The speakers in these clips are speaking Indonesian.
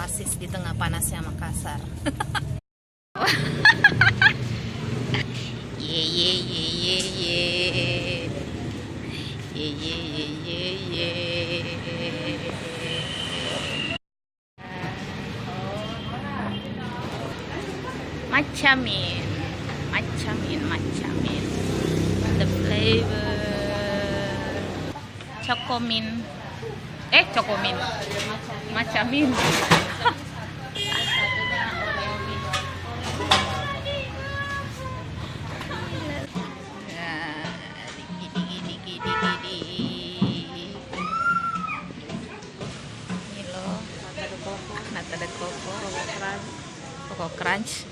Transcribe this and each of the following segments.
oasis di tengah panasnya Makassar. Ye ye ye ye ye. Ye ye ye ye ye. Macamin. The flavor. Chocomin. Chocomin. Macamin. Milo, nata de coco, Coco Crunch.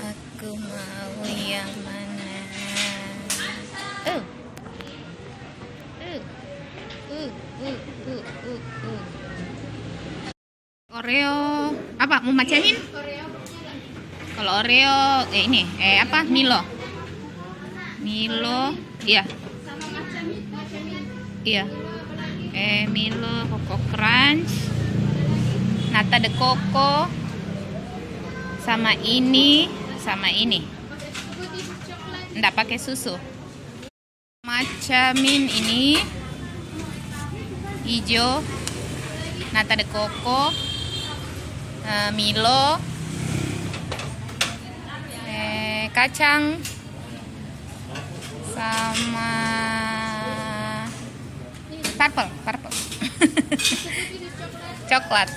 Aku mau yang mana? Oreo apa? Mau macamin? Kalau Oreo ini apa? Milo, iya. Iya. Milo, Coco Crunch, nata de coco, sama ini. Nggak pakai susu. Macamin ini hijau, nata de coco, Milo, kacang, sama purple. Coklat.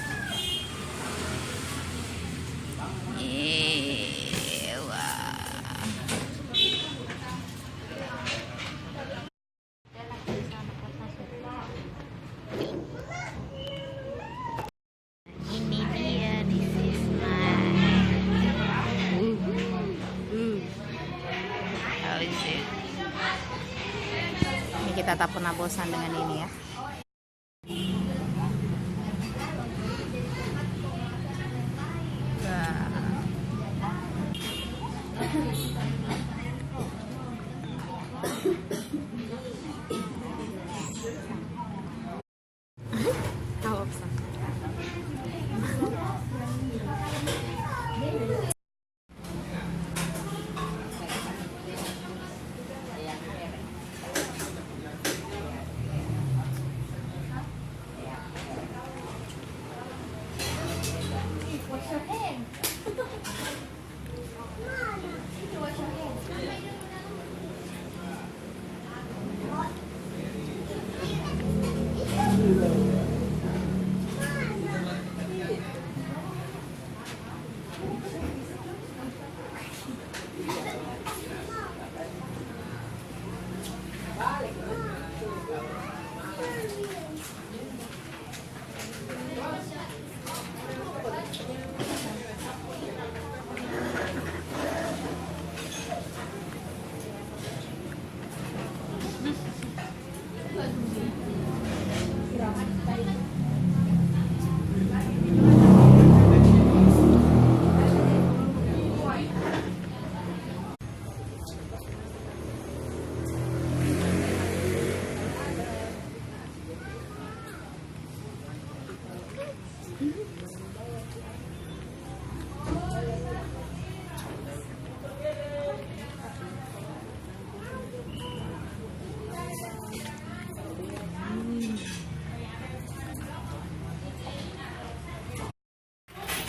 Ini dia, this is how is it? Ini kita tak pernah bosan dengan ini ya.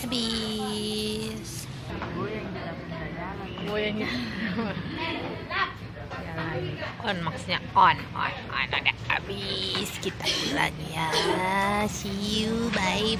Habis. Goyangnya. On, maksudnya on. Ada habis. Kita pulang ya. See you, bye.